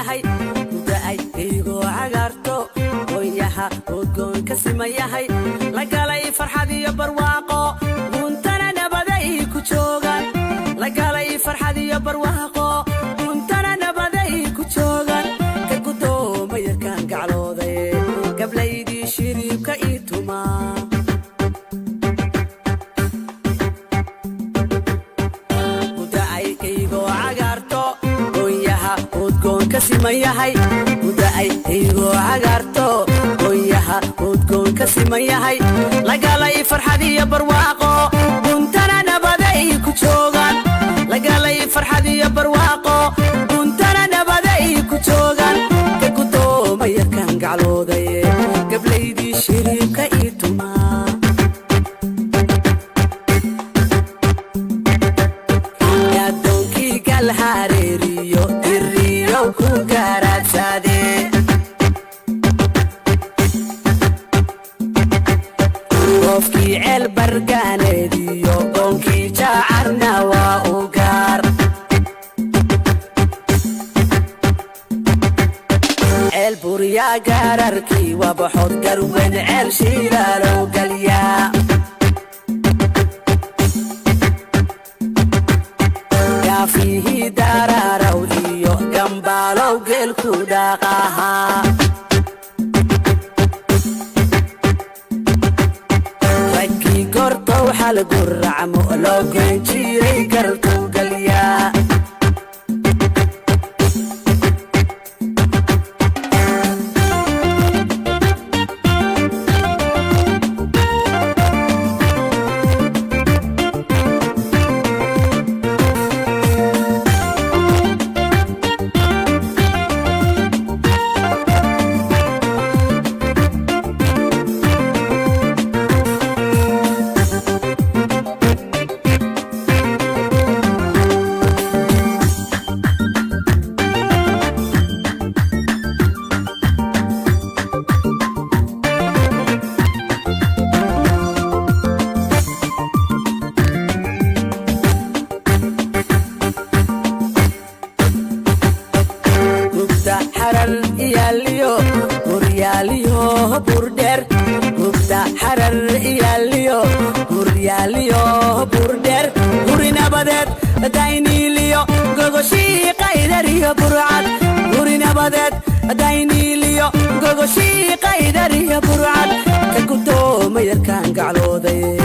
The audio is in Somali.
yahay gudaay igo cagarto qoyaha udgoon ka siman yahay la galay farxad iyo barwaaqo guntana nabaday ku joogan la galay farxad iyo barwaaqo guntana nabaday ku joogan ka gudoomayo kan gaclooday gablaydii shiriibka ituma gudaay igo cagarto qoyaha udgoon ka siman yahay gudaay igo cagarto qoyaha udgoon ka siman yahay la galay farxad iyo barwaaqo guntana nabaday ku joogan la galay farxad iyo barwaaqo guntana nabaday ku joogan ka gudoomayo kan gaclooday gablaydii shiriibka ituma yadoonkii gal hareeriyo diriyo ku garaadsaade qofkii ceel bargaaneediyo goonkii jaacarna waa u gaar ceel buryaa gaararkii waa baxood garwen ceel shiilaalow galyaa gaafihii daaraaraw iyo gambaalow geelku dhaaqahaa raggii gortow xal guracmo loo geen jiray gartuu galyaa حرر ياليو ورياليو بوردر غبدا حرر ياليو ورياليو بوردر ورينا بدت دايني ليو غوغوشي قايدريو برعد ورينا بدت دايني ليو غوغوشي قايدريو برعد كغدو ميركان قعلودي